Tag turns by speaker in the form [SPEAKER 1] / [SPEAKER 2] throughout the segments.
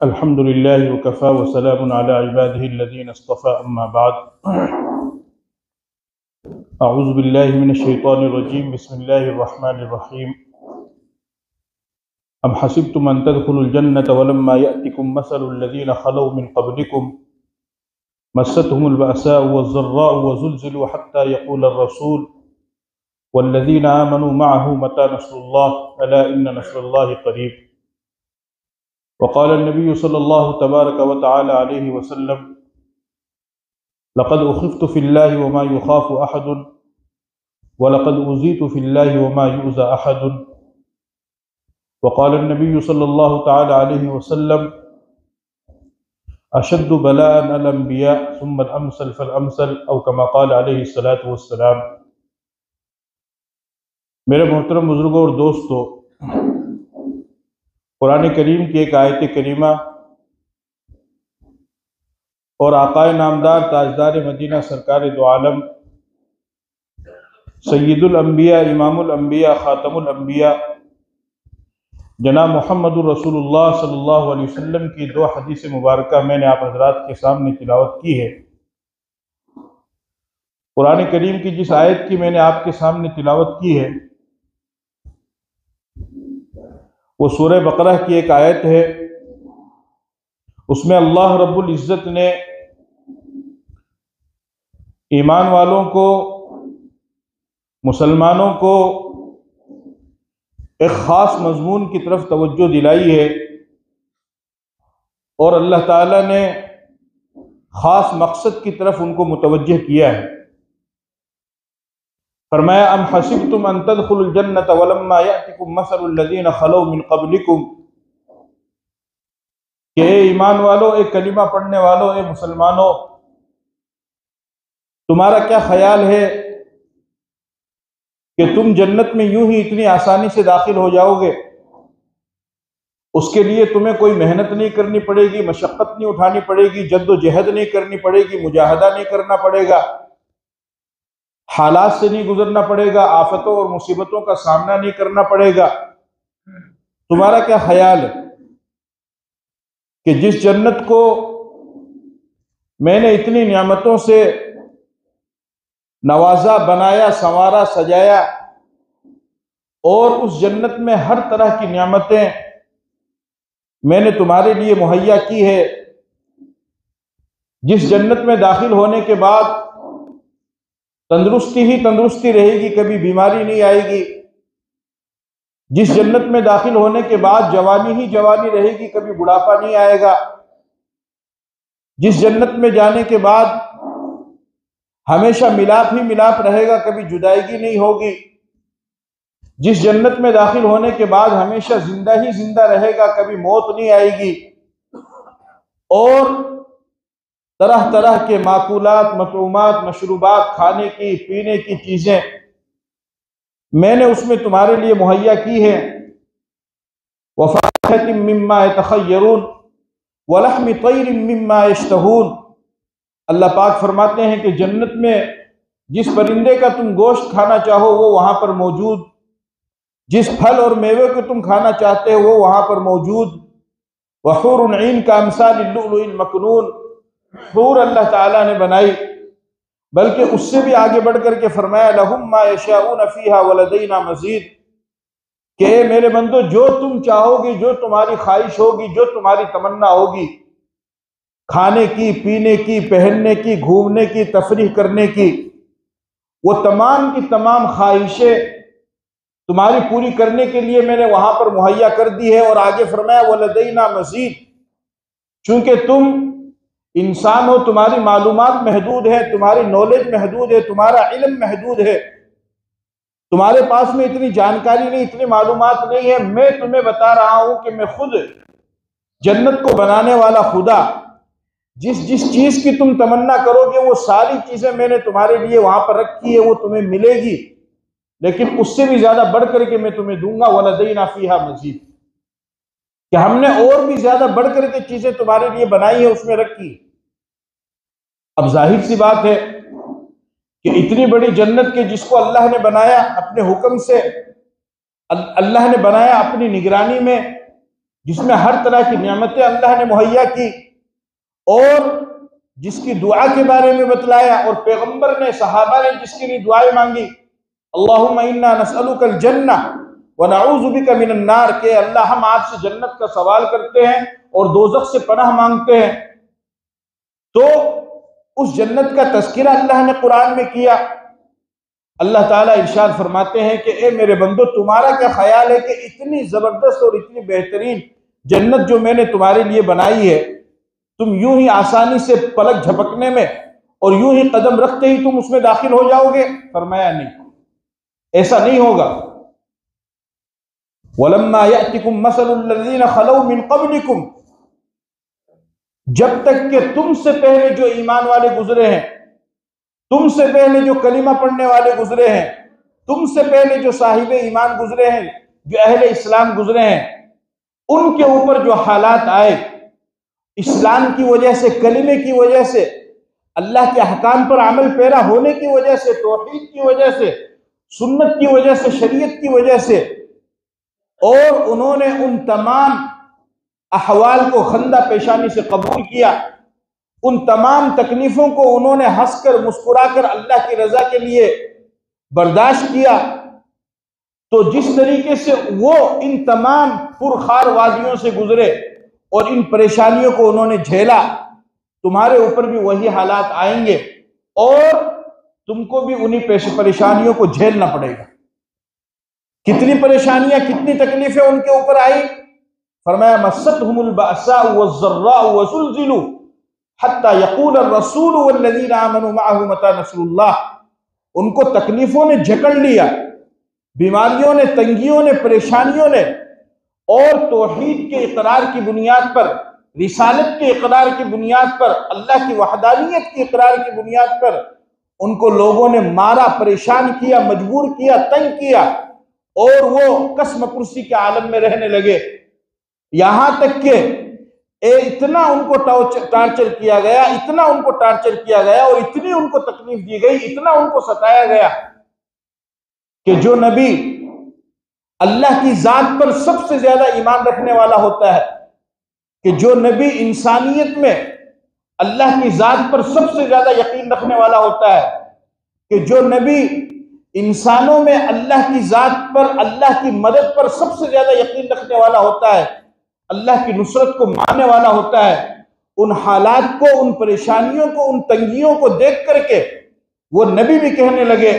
[SPEAKER 1] अल्हम्दुलिल्लाहि वकफ़ा वसलामुन अला इबादिहिल्लज़ीना इस्तफ़ा अम्मा बाद। अऊज़ु बिल्लाहि मिनश शैतानिर रजीम बिस्मिल्लाहिर रहमानिर रहीम। अम हसिबतुम अन तदखुलुल जन्नता वलम्मा यअतिकुम मसलुल लज़ीना खलौ मिन क़ब्लिकुम मस्सतहुमुल बअसाउ वज़्ज़र्राउ वज़ुलज़िलू हत्ता यक़ूलर रसूल वल्लज़ीना आमनू मअहु मता नस्रुल्लाह अला इन्न नस्रल्लाहि क़रीब। वक़ाल अन्नबिय्यु सल्लल्लाहु तबारक व तआला अलैहि वसल्लम लक़द उख़िफ़्तु फ़िल्लाहि वमा युख़ाफ़ु अहदुन वलक़द उज़ीतु फ़िल्लाहि वमा युज़ा अहदुन। वक़ाल अन्नबिय्यु सल्लल्लाहु तआला अलैहि वसल्लम अशद्दु बलाअन अल अंबिया सुम्मा अल अमसल फ़ल अमसल औ कमा क़ाल अलैहि सलातु वस्सलाम। मेरे मोहतरम बुज़ुर्गों और दोस्तों, कुरान करीम की एक आयत करीमा और आकाए नामदार ताजदार मदीना सरकार दो आलम सय्यदुल अंबिया इमामुल अंबिया खातमुल अंबिया जनाब मुहम्मदुर रसूलुल्लाह सल्लल्लाहु अलैहि वसल्लम की दो हदीस मुबारका मैंने आप हज़रात के सामने तिलावत की है। कुरान करीम की जिस आयत की मैंने आपके सामने तिलावत की है वो सूरह बकरा की एक आयत है। उसमें अल्लाह रब्बुल इज़्ज़त ने ईमान वालों को, मुसलमानों को एक ख़ास मज़मून की तरफ तवज्जो दिलाई है और अल्लाह ताला ने ख़ास मकसद की तरफ उनको मुतवज्जह किया है। फरमाया अम हसिबतुम अन तदखुलुल जन्नता वलम्मा यअतिकुम मसलुल लज़ीना खलौ मिन क़ब्लिकुम, कि ए ईमान वालों, ए कलिमा पढ़ने वालों, ए मुसलमानों, तुम्हारा क्या ख्याल है कि तुम जन्नत में यूं ही इतनी आसानी से दाखिल हो जाओगे? उसके लिए तुम्हें कोई मेहनत नहीं करनी पड़ेगी, मशक्क़त नहीं उठानी पड़ेगी, जद्दोजहद नहीं करनी पड़ेगी, मुजाहदा नहीं करना पड़ेगा, हालात से नहीं गुजरना पड़ेगा, आफतों और मुसीबतों का सामना नहीं करना पड़ेगा। तुम्हारा क्या ख्याल है कि जिस जन्नत को मैंने इतनी नियामतों से नवाजा, बनाया, संवारा, सजाया और उस जन्नत में हर तरह की नियामतें मैंने तुम्हारे लिए मुहैया की है, जिस जन्नत में दाखिल होने के बाद तंदुरुस्ती ही तंदुरुस्ती रहेगी, कभी बीमारी नहीं आएगी, जिस जन्नत में दाखिल होने के बाद जवानी ही जवानी रहेगी, कभी बुढ़ापा नहीं आएगा, जिस जन्नत में जाने के बाद हमेशा मिलाप ही मिलाप रहेगा, कभी जुदाईगी नहीं होगी, जिस जन्नत में दाखिल होने के बाद हमेशा जिंदा ही जिंदा रहेगा, कभी मौत नहीं आएगी, और तरह तरह के माकूलात, मतूमात, मशरूबात, खाने की पीने की चीजें मैंने उसमें तुम्हारे लिए मुहैया की है। वफ़ाकिहतिम मिम्मा यतखय्यरून वलहमि तैरिम मिम्मा यश्तहून। अल्लाह पाक फरमाते हैं कि जन्नत में जिस परिंदे का तुम गोश्त खाना चाहो वो वहां पर मौजूद, जिस फल और मेवे को तुम खाना चाहते हो वो वहां पर मौजूद। वहूरुन ईन का अमसालिल लुअलुइल मकनून, हूर अल्लाह ताला ने बनाई, बल्कि उससे भी आगे बढ़ करके फरमाया लहुम मा यशाऊन फीहा वलदैना मजीद, कि मेरे बंदो जो तुम चाहोगे, जो तुम्हारी ख्वाहिश होगी, जो तुम्हारी तमन्ना होगी, खाने की, पीने की, पहनने की, घूमने की, तफरीह करने की, वो तमाम की तमाम ख्वाहिशें तुम्हारी पूरी करने के लिए मैंने वहां पर मुहैया कर दी है। और आगे फरमाया वलदैना मजीद, चूंकि तुम इंसान हो, तुम्हारी मालूमात महदूद है, तुम्हारी नॉलेज महदूद है, तुम्हारा इल्म महदूद है, तुम्हारे पास में इतनी जानकारी नहीं, इतनी मालूमात नहीं है। मैं तुम्हें बता रहा हूं कि मैं खुद जन्नत को बनाने वाला खुदा, जिस जिस चीज की तुम तमन्ना करोगे वो सारी चीजें मैंने तुम्हारे लिए वहां पर रखी है, वो तुम्हें मिलेगी, लेकिन उससे भी ज्यादा बढ़ करके मैं तुम्हें दूंगा। वलदैना फीहा मजीद, कि हमने और भी ज्यादा बढ़ करके चीजें तुम्हारे लिए बनाई है, उसमें रखी। अब जाहिर सी बात है कि इतनी बड़ी जन्नत के जिसको अल्लाह ने बनाया अपने हुक्म से, अल्लाह ने बनाया अपनी निगरानी में, जिसमें हर तरह की नेमतें अल्लाह ने मुहैया की, और जिसकी दुआ के बारे में बतलाया, और पैगंबर ने, सहाबा ने जिसके लिए दुआएं मांगी, अल्लाहुम्मा इन्ना नसअलुकल जन्नह व नऊज़ु बिका मिनन नार, के अल्लाह हम आपसे जन्नत का सवाल करते हैं और दोज़ख से पनाह मांगते हैं। तो उस जन्नत का तज़किरा अल्लाह ने कुरान में किया। अल्लाह ताला इरशाद फरमाते हैं कि ए मेरे बंदो, तुम्हारा क्या ख्याल है कि इतनी जबरदस्त और इतनी बेहतरीन जन्नत जो मैंने तुम्हारे लिए बनाई है, तुम यूं ही आसानी से पलक झपकने में और यूं ही कदम रखते ही तुम उसमें दाखिल हो जाओगे? फरमाया नहीं, ऐसा नहीं होगा। वलम्मा यअतिकुम मसलुल लज़ीना खलौ मिन क़ब्लिकुम, जब तक कि तुमसे पहले जो ईमान वाले गुजरे हैं, तुमसे पहले जो कलीमा पढ़ने वाले गुजरे हैं, तुमसे पहले जो साहिबे ईमान गुजरे हैं, जो अहले इस्लाम गुजरे हैं, उनके ऊपर जो हालात आए, इस्लाम की वजह से, कलीमे की वजह से, अल्लाह के अहकाम पर अमल पैरा होने की वजह से, तौहीद की वजह से, सुन्नत की वजह से, शरीयत की वजह से, और उन्होंने उन तमाम अहवाल को खंदा पेशानी से कबूल किया, उन तमाम तकलीफों को उन्होंने हंसकर मुस्कुराकर अल्लाह की रजा के लिए बर्दाश्त किया, तो जिस तरीके से वो इन तमाम पुरखार वादियों से गुजरे और इन परेशानियों को उन्होंने झेला, तुम्हारे ऊपर भी वही हालात आएंगे और तुमको भी उन्हीं परेशानियों को झेलना पड़ेगा। कितनी परेशानियां, कितनी तकलीफें उनके ऊपर आई? फरमाया मस्सतहुमुल बअसाउ वज़्ज़र्राउ वज़ुल्ज़िलू हत्ता यक़ूल अर्रसूलु वल्लज़ीना आमनू मअहू मता नस्रुल्लाह। उनको तकलीफों ने जकड़ लिया, बीमारियों ने, तंगियों ने, परेशानियों ने, और तौहीद के इकरार की बुनियाद पर, रिसालत के इकरार की बुनियाद पर, अल्लाह की वहदानियत के इकरार की बुनियाद पर उनको लोगों ने मारा, परेशान किया, मजबूर किया, तंग किया, और वो कसम कुर्सी के आलम में रहने लगे। यहां तक कि इतना उनको टार्चर किया गया, इतना उनको टार्चर किया गया, और इतनी उनको तकलीफ दी गई, इतना उनको सताया गया कि जो नबी अल्लाह की जात पर सबसे ज्यादा ईमान रखने वाला होता है, कि जो नबी इंसानियत में अल्लाह की जात पर सबसे ज्यादा यकीन रखने वाला होता है, कि जो नबी इंसानों में अल्लाह की जात पर, अल्लाह की मदद पर सबसे ज्यादा यकीन रखने वाला होता है, अल्लाह की नुसरत को मानने वाला होता है, उन हालात को, उन परेशानियों को, उन तंगियों को देख करके वो नबी भी कहने लगे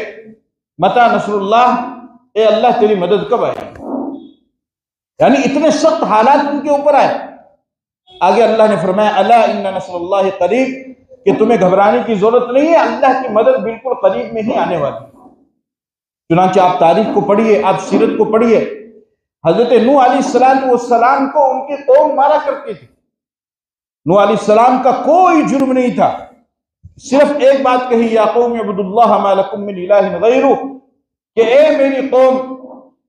[SPEAKER 1] मता नसरुल्लाह, ए अल्लाह तेरी मदद कब आएगी? यानी इतने सख्त हालात उनके ऊपर आए। आगे अल्लाह ने फरमाया अला इन्ना नसरुल्लाहि करीब, कि तुम्हें घबराने की जरूरत नहीं है, अल्लाह की मदद बिल्कुल करीब में ही आने वाली है। चुनांचे आप तारीख को पढ़िए, आप सीरत को पढ़िए, हजरत नूह अलैहिस्सलाम को उनकी कौम मारा करती थी। नूह अलैहिस्सलाम का कोई जुर्म नहीं था, सिर्फ एक बात कही, या कौम अब्दुल्लाह मा लकुम मिन इलाहिन गैरु, कि ए मेरी कौम,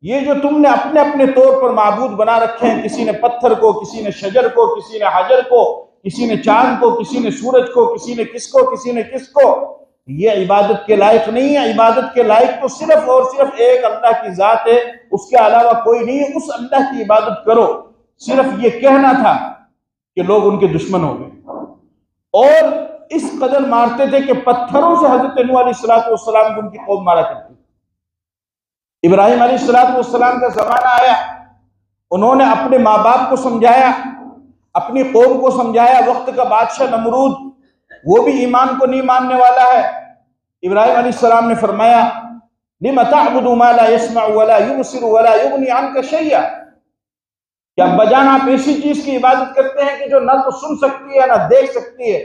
[SPEAKER 1] ये जो तुमने अपने अपने तौर पर माबूद बना रखे हैं, किसी ने पत्थर को, किसी ने शजर को, किसी ने हजर को, किसी ने चांद को, किसी ने सूरज को, किसी ने किसको, किसी ने किसको, ये इबादत के लायक नहीं है। इबादत के लायक तो सिर्फ और सिर्फ एक अल्लाह की जात है, उसके अलावा कोई नहीं है। उस अल्लाह की इबादत करो। सिर्फ ये कहना था कि लोग उनके दुश्मन हो गए, और इस कदर मारते थे कि पत्थरों से हजरत नूह अलैहिस्सलाम को उनकी कौम मारा करती। इब्राहिम अलैहिस्सलाम का जमाना आया, उन्होंने अपने माँ बाप को समझाया, अपनी कौम को समझाया। वक्त का बादशाह नमरूद, वो भी ईमान को नहीं मानने वाला है। इब्राहिम अलैहिस्सलाम ने फरमाया लिम तअबुदु मा ला यस्मअ वला युबसिरु वला युगनी अन्का शैया, क्या अब्बाजान आप ऐसी चीज की इबादत करते हैं कि जो ना तो सुन सकती है, ना देख सकती है,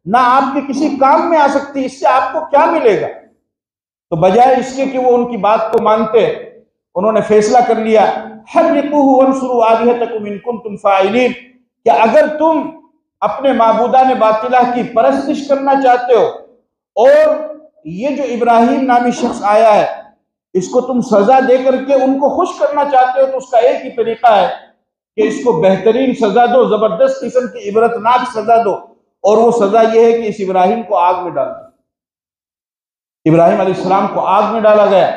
[SPEAKER 1] ना आपके किसी काम में आ सकती है, इससे आपको क्या मिलेगा? तो बजाय इसके कि वो उनकी बात को मानते, उन्होंने फैसला कर लिया हर्रिकूहु वंसुरु आलिहतकुम इन कुंतुम फाइलिन, कि अगर तुम अपने माबूदा ने बातिला की परस्तिश करना चाहते हो और ये जो इब्राहिम नामी शख्स आया है इसको तुम सजा दे करके उनको खुश करना चाहते हो, तो उसका एक ही तरीका है कि इसको बेहतरीन सजा दो, जबरदस्त किस्म की इबरतनाक सजा दो, और वो सजा ये है कि इस इब्राहिम को आग में डाल दो। इब्राहिम अलैहिस्सलाम को आग में डाला गया,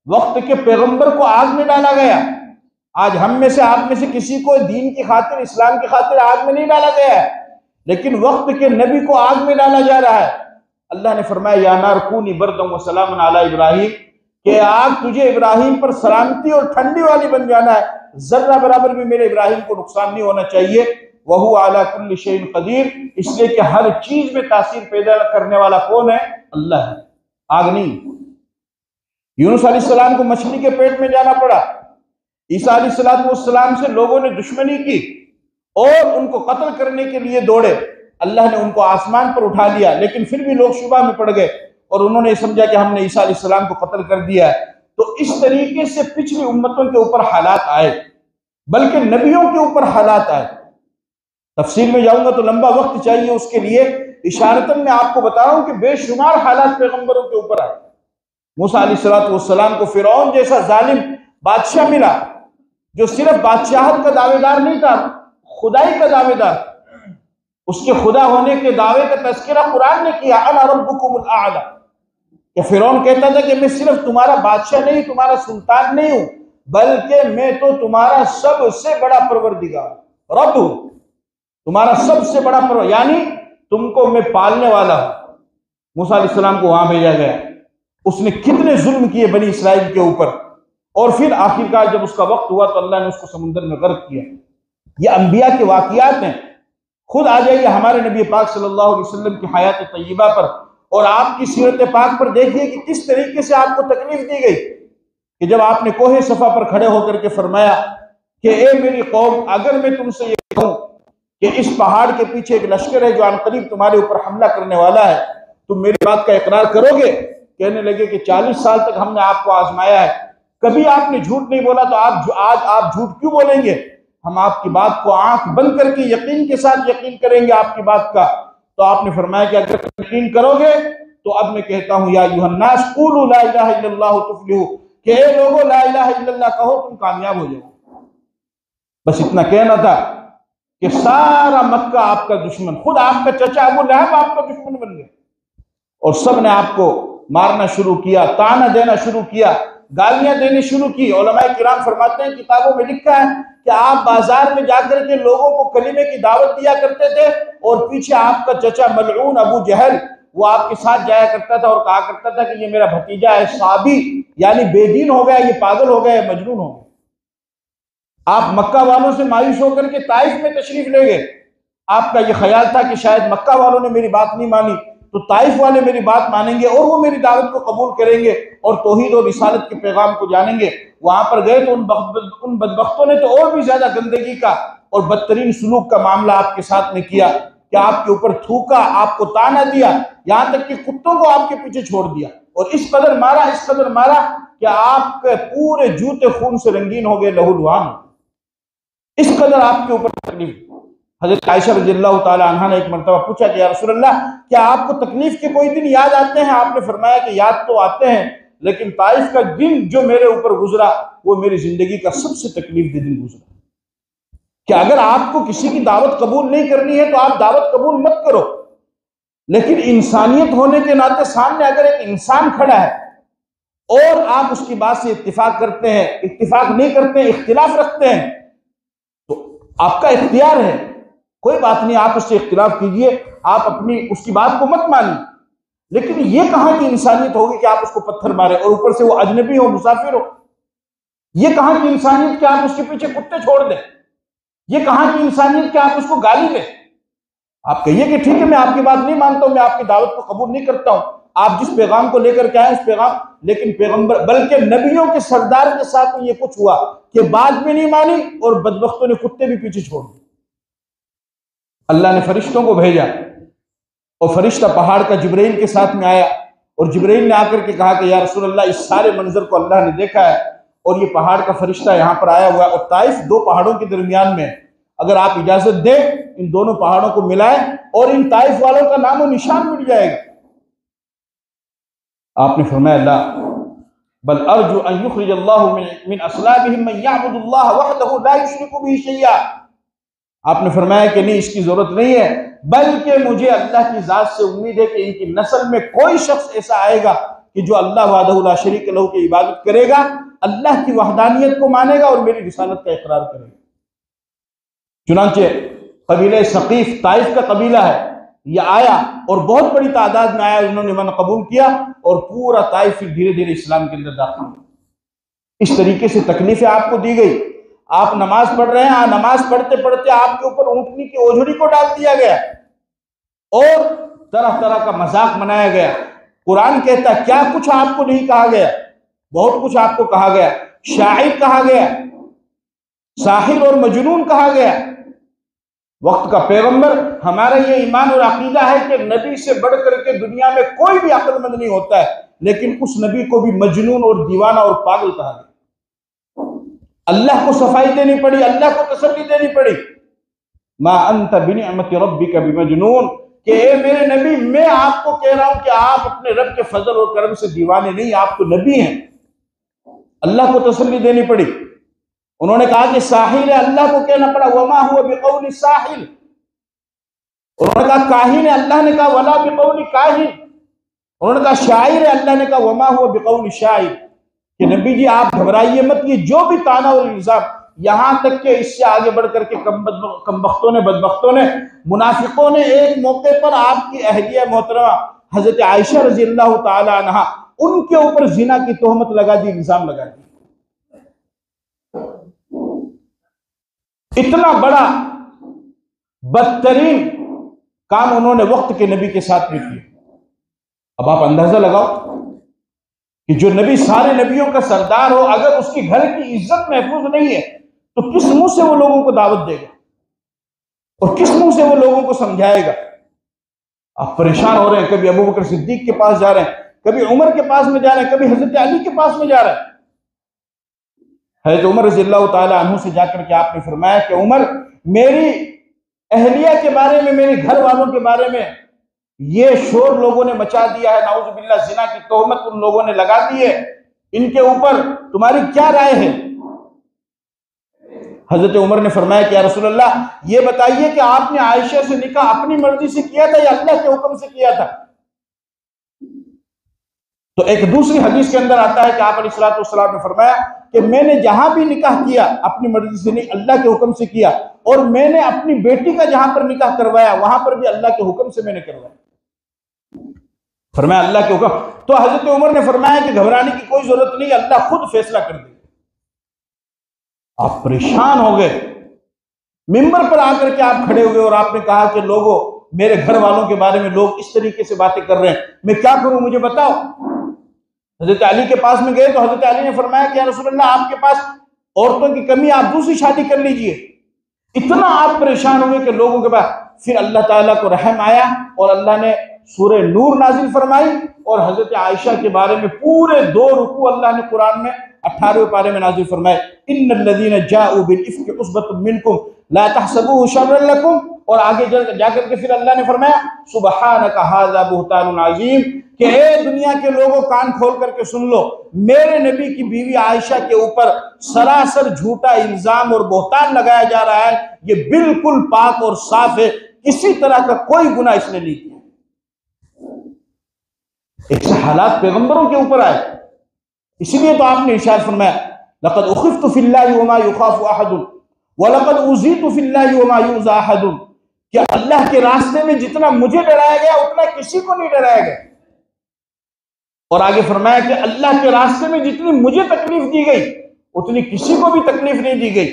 [SPEAKER 1] वक्त के पैगंबर को आग में डाला गया। आज हम में से, आप में से किसी को दीन की खातिर, इस्लाम की खातिर आग में नहीं डाला गया है, लेकिन वक्त के नबी को आग में डाला जा रहा है। अल्लाह ने फरमाया या नार कूनी बरदम व सलामन अला इब्राहिम, कि आग तुझे इब्राहिम पर सलामती और ठंडी वाली बन जाना है, जर्रा बराबर भी मेरे इब्राहिम को नुकसान नहीं होना चाहिए। वहु अला कुल्लि शैइन कदीर, इसलिए कि हर चीज में तासीर पैदा करने वाला कौन है? अल्लाह है, आग नहीं। यूनुस अलैहिस्सलाम को मछली के पेट में जाना पड़ा, ईसा अलैहिस्सलाम से लोगों ने दुश्मनी की और उनको कत्ल करने के लिए दौड़े। अल्लाह ने उनको आसमान पर उठा लिया, लेकिन फिर भी लोग शुबा में पड़ गए और उन्होंने समझा कि हमने ईसा अलैहिस्सलाम को कत्ल कर दिया है। तो इस तरीके से पिछली उम्मतों के ऊपर हालात आए, बल्कि नबियों के ऊपर हालात आए। तफसील में जाऊंगा तो लंबा वक्त चाहिए, उसके लिए इशारतन मैं आपको बता रहा हूं कि बेशुमार हालात पैगंबरों के ऊपर आए। मूसा अलैहिस्सलाम को फिरौन जैसा जालिम बादशाह मिला, जो सिर्फ बादशाहत का दावेदार नहीं था, खुदाई का दावेदार। उसके खुदा होने के दावे का तज़किरा कुरान ने किया, अना रब्बुकुमुल आला। कि फिरौन कहता था कि मैं सिर्फ तुम्हारा बादशाह नहीं, तुम्हारा सुल्तान नहीं हूं, बल्कि मैं तो तुम्हारा सबसे बड़ा परवरदिगार रब हूं, तुम्हारा सबसे बड़ा परवर, यानी तुमको मैं पालने वाला हूं। मूसा अलैहिस्सलाम को वहां भेजा गया। उसने कितने जुल्म किए बनी इस्राइल के ऊपर, और फिर आखिरकार जब उसका वक्त हुआ तो अल्लाह ने उसको समुद्र में गर्क किया। ये अंबिया के वाकयात हैं। खुद आ जाइए हमारे नबी पाक सल्लल्लाहु अलैहि वसल्लम की हयात तय्यबा पर और आपकी सीरत पाक पर देखिए कि किस तरीके से आपको तकलीफ दी गई। कि जब आपने कोहे सफा पर खड़े होकर के फरमाया कि ए मेरी कौम, अगर मैं तुमसे ये कहूं कि इस पहाड़ के पीछे एक लश्कर है जो अनकरीब तुम्हारे ऊपर हमला करने वाला है, तुम मेरी बात का इकरार करोगे? कहने लगे कि 40 साल तक हमने आपको आजमाया है, कभी आपने झूठ नहीं बोला, तो आज आप झूठ क्यों बोलेंगे? हम आपकी बात को आंख बंद करके यकीन के साथ यकीन करेंगे आपकी बात का। तो आपने फरमाया कि अगर यकीन करोगे तो अब मैं कहता हूं या अय्युहन्नास क़ूलू ला इलाहा इल्लल्लाह तुफ्लिहू, कि ए लोगों ला इलाहा इल्लल्लाह कहो, तुम कामयाब हो जाओ। बस इतना कहना था कि सारा मक्का आपका दुश्मन, खुद आपका चचा अबू लहब आपका दुश्मन बन गया और सब ने आपको मारना शुरू किया, ताना देना शुरू किया, गालियां देनी शुरू की। उलमाए किराम फरमाते हैं, किताबों में लिखा है कि आप बाजार में जाकर के लोगों को कलीमे की दावत दिया करते थे और पीछे आपका चचा मलऊन अबू जहल वो आपके साथ जाया करता था और कहा करता था कि ये मेरा भतीजा है साबी, यानी बेदीन हो गया, ये पागल हो गया, मजनून हो गया। आप मक्का वालों से मायूस होकर के ताइफ में तशरीफ ले गए। आपका ये ख्याल था कि शायद मक्का वालों ने मेरी बात नहीं मानी तो ताइफ वाले मेरी बात मानेंगे और वो मेरी दावत को कबूल करेंगे और तौहीद और रिसालत के पैगाम को जानेंगे। वहां पर गए तो उन बदबख्तों ने तो और भी ज्यादा गंदगी का और बदतरीन सुलूक का मामला आपके साथ में किया कि आपके ऊपर थूका, आपको ताना दिया, यहां तक कि कुत्तों को आपके पीछे छोड़ दिया और इस कदर मारा कि आपके पूरे जूते खून से रंगीन हो गए, लहूलुहान। इस कदर आपके ऊपर तकलीफ। हज़रत आयशा रज़ियल्लाहु ताला अन्हा ने एक मरतबा पूछा कि या रसूलल्लाह, क्या आपको तकलीफ के कोई दिन याद आते हैं? आपने फरमाया कि याद तो आते हैं, लेकिन ताइफ का दिन जो मेरे ऊपर गुजरा वो मेरी जिंदगी का सबसे तकलीफ दे दिन गुजरा। कि अगर आपको किसी की दावत कबूल नहीं करनी है तो आप दावत कबूल मत करो, लेकिन इंसानियत होने के नाते सामने अगर एक इंसान खड़ा है और आप उसकी बात से इत्तिफाक करते हैं, इत्तिफाक नहीं करते हैं, इख्तिलाफ रखते हैं, तो आपका इख्तियार है, कोई बात नहीं, आप उससे इख्तिलाफ कीजिए, आप अपनी उसकी बात को मत मानिए। लेकिन ये कहां की इंसानियत होगी कि आप उसको पत्थर मारे और ऊपर से वो अजनबी हो, मुसाफिर हो? ये कहां की इंसानियत कि आप उसके पीछे कुत्ते छोड़ दें? ये कहां की इंसानियत कि आप उसको गाली दें? आप कहिए कि ठीक है, मैं आपकी बात नहीं मानता हूं, मैं आपकी दावत को कबूल नहीं करता हूं, आप जिस पैगाम को लेकर के आए उस पैगाम, लेकिन पैगंबर बल्कि नबियों के सरदार के साथ में ये कुछ हुआ कि बात भी नहीं मानी और बदबख्तों ने कुत्ते भी पीछे छोड़ दिए। अल्लाह ने फरिश्तों को भेजा और फरिश्ता पहाड़ का जिब्राइल के साथ में आया और जिब्राइल ने आकर के कहा कि या रसूल अल्लाह, इस सारे मंजर को अल्लाह ने देखा है और ये पहाड़ का फरिश्ता यहाँ पर आया हुआ है और ताइफ दो पहाड़ों के दरमियान में, अगर आप इजाजत दें इन दोनों पहाड़ों को मिलाएं और इन ताइफ वालों का नामो निशान मिट जाएगा। आपने फरमाया अल्लाह बल अर्जु अन युखरिजल्लाहु मिन अस्लाबिहिम मन यअबुदुल्लाह वहदहु ला युशरिकु बिही शैया। आपने फरमाया कि नहीं, इसकी जरूरत नहीं है, बल्कि मुझे अल्लाह की जात से उम्मीद है कि इनकी नस्ल में कोई शख्स ऐसा आएगा कि जो अल्लाह वहदहु ला शरीक लहू की इबादत करेगा, अल्लाह की वहदानियत को मानेगा और मेरी रिसालत का इकरार करेगा। चुनांचे कबीले सकीफ, ताइफ का कबीला है, यह आया और बहुत बड़ी तादाद में आया, उन्होंने मन कबूल किया और पूरा ताइफ फिर धीरे धीरे इस्लाम के अंदर दाखिल हुआ। इस तरीके से तकलीफें आपको दी गई। आप नमाज पढ़ रहे हैं, नमाज पढ़ते पढ़ते आपके ऊपर ऊँटनी की ओझड़ी को डाल दिया गया और तरह तरह का मजाक बनाया गया। कुरान कहता है क्या कुछ आपको नहीं कहा गया, बहुत कुछ आपको कहा गया। शाइर कहा गया, साहिर और मजनून कहा गया। वक्त का पैगंबर, हमारा ये ईमान और अकीदा है कि नबी से बढ़ करके दुनिया में कोई भी अक्लमंद नहीं होता है, लेकिन उस नबी को भी मजनून और दीवाना और पागल कहा गया। अल्लाह को सफाई देनी पड़ी, अल्लाह को तसल्ली देनी पड़ी। मा अंत बिनिअमति रब्बिका बिमजनून, कि ए मेरे नबी, मैं आपको कह रहा हूं कि आप अपने रब के फजल और करम से दीवाने नहीं, आप तो नबी हैं। अल्लाह को तसल्ली देनी पड़ी। उन्होंने कहा कि साहिल है, अल्लाह को कहना पड़ा वमा हुआ बिकौली साहिल। उन्होंने कहा काहिन है, अल्लाह ने कहा वला बिकौली काहिन। उन्होंने कहा शायर है, अल्लाह ने कहा वमा हुआ बिकौली शायर। कि नबी जी आप घबराइए मत, ये जो भी ताना और इल्जाम, यहां तक कि इससे आगे बढ़ करके कमबख्तों ने, बदबख्तों ने, मुनाफिकों ने एक मौके पर आपकी अहलिया मोहतरमा हजरत आयशा रजी अल्लाह ताला अन्हा, उनके ऊपर जिना की तोहमत लगा दी, इल्जाम लगा दी। इतना बड़ा बदतरीन काम उन्होंने वक्त के नबी के साथ में किया। अब आप अंदाजा लगाओ कि जो नबी सारे नबियों का सरदार हो, अगर उसकी घर की इज्जत महफूज नहीं है तो किस मुंह से वो लोगों को दावत देगा और किस मुंह से वो लोगों को समझाएगा। आप परेशान हो रहे हैं, कभी अबू बकर सिद्दीक के पास जा रहे हैं, कभी उमर के पास में जा रहे हैं, कभी हजरत अली के पास में जा रहे हैं। हजरत उमर रज़ियल्लाहु ताला अन्हु से जाकर के आपने फरमाया कि उमर, मेरी अहलिया के बारे में, मेरे घर वालों के बारे में ये शोर लोगों ने मचा दिया है, नाउज़ु बिल्लाह, जिना की तोहमत उन लोगों ने लगा दी है, इनके ऊपर तुम्हारी क्या राय है। हजरत उमर ने फरमाया कि या रसूल अल्लाह, ये बताइए कि आपने आयशा से निकाह अपनी मर्जी से किया था या अल्लाह के हुक्म से किया था। तो एक दूसरी हदीस के अंदर आता है कि आप अलैहिस्सलातु वस्सलाम ने फरमाया कि मैंने जहां भी निकाह किया अपनी मर्जी से नहीं, अल्लाह के हुक्म से किया, और मैंने अपनी बेटी का जहां पर निकाह करवाया वहां पर भी अल्लाह के हुक्म से मैंने करवाया। फरमाया अल्लाह के हुक्म। तो हजरत उमर ने फरमाया कि घबराने की कोई जरूरत नहीं, अल्लाह खुद फैसला कर देगा। आप परेशान हो गए, मिंबर पर आकर के आप खड़े हुए और आपने कहा कि लोगों, मेरे घर वालों के बारे में लोग इस तरीके से बातें कर रहे हैं, मैं क्या करूं, मुझे बताओ। हजरत अली के पास में गए तो हजरत अली ने फरमाया कि या रसूल अल्लाह, आपके पास औरतों की कमी, आप दूसरी शादी कर लीजिए। इतना आप परेशान हुए कि लोगों के पास, फिर अल्लाह ताला को रहम आया और अल्लाह ने सूरह नूर नाजिल फरमाई और हजरत आयशा के बारे में पूरे 2 रुकू अल्लाह ने कुरान में 18वें पारे में नाजिल फरमाए, इन्नल्लज़ीना जाऊ बिल इफ्क उसबतुम मिनकुम ला तहसबूहु शर्रन लकुम। और आगे जाकर के फिर अल्लाह ने फरमाया सुबहानका हाज़ा बुहतानुन अज़ीम, कि ए दुनिया के लोगों, कान खोल करके सुन लो, मेरे नबी की बीवी आयशा के ऊपर सरासर झूठा इल्जाम और बोहतान लगाया जा रहा है, ये बिल्कुल पाक और साफ है, किसी तरह का कोई गुनाह इसने नहीं किया। ऐसे हालात पैगंबरों के ऊपर आए, इसीलिए तो आपने इरशाद फरमाया लक़द उख़िफ़्तु फ़िल्लाहि वमा युख़ाफ़ु अहदुन व लक़द उज़ीतु फ़िल्लाहि वमा युज़ा अहदुन, कि अल्लाह के रास्ते में जितना मुझे डराया गया उतना किसी को नहीं डराया गया। और आगे फरमाया कि अल्लाह के रास्ते में जितनी मुझे तकलीफ दी गई उतनी किसी को भी तकलीफ नहीं दी गई।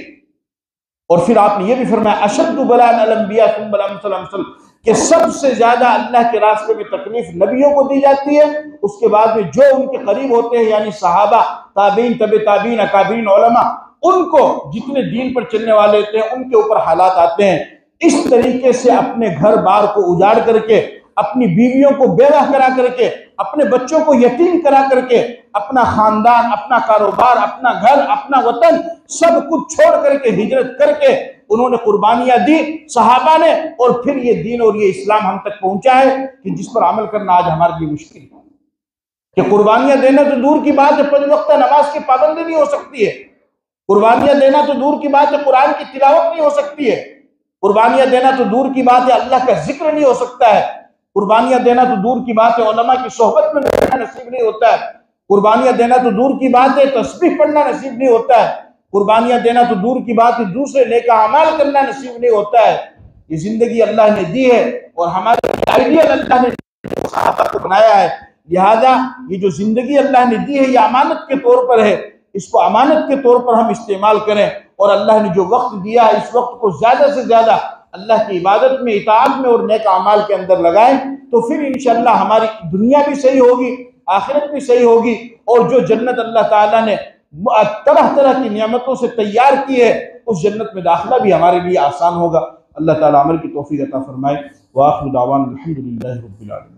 [SPEAKER 1] और फिर आपने ये भी फरमाया अशद्दु बलाअन अल अंबिया सुम्मा अल अमसल अमसल, कि सबसे ज्यादा अल्लाह के रास्ते में तकलीफ नबियों को दी जाती है, उसके बाद में जो उनके करीब होते हैं यानी सहाबा, ताबीन, तबे ताबीन, अकाबरीन, उलमा, उनको जितने दीन पर चलने वाले होते हैं उनके ऊपर हालात आते हैं। इस तरीके से अपने घर बार को उजाड़ करके, अपनी बीवियों को बेवाह करा करके, अपने बच्चों को यतीम करा करके, अपना खानदान, अपना कारोबार, अपना घर, अपना वतन, सब कुछ छोड़ करके, हिजरत करके उन्होंने कुर्बानियां दी सहाबा ने, और फिर ये दीन और ये इस्लाम हम तक पहुंचा है कि जिस पर अमल करना आज हमारे लिए मुश्किल है। कि कुर्बानियां देना तो दूर की बात है, 5 वक्त नमाज की पाबंदी नहीं हो सकती है। कुर्बानियां देना तो दूर की बात है, कुरान की तिलावत नहीं हो सकती है। कुर्बानियां देना तो दूर की बात है, अल्लाह का जिक्र नहीं हो सकता है। कुर्बानियां देना तो दूर की बात है, उलमा की सोहबत में नसीब नहीं होता है। कुर्बानियां देना तो दूर की बात है, तस्बीह पढ़ना नसीब नहीं होता है। कुर्बानियां देना तो दूर की बात है, दूसरे नेक अमाल करना नसीब नहीं होता है। ये जिंदगी अल्लाह ने दी है और हमारे आइडियल अल्लाह ने सहाबा को बनाया है। लिहाजा ये जो जिंदगी अल्लाह ने दी है ये अमानत के तौर पर है, इसको अमानत के तौर पर हम इस्तेमाल करें। और अल्लाह ने जो वक्त दिया है इस वक्त को ज्यादा से ज्यादा अल्लाह की इबादत में, इताअत में और नेक अमाल के अंदर लगाएं, तो फिर इंशाअल्लाह हमारी दुनिया भी सही होगी, आखिरत भी सही होगी। और जो जन्नत अल्लाह ताला ने तरह तरह की नियामतों से तैयार की है उस जन्नत में दाखिला भी हमारे लिए आसान होगा। अल्लाह ताला अमल की तौफीक अता फरमाए। व आखिर दावाना अल्हम्दुलिल्लाहि रब्बिल आलमीन।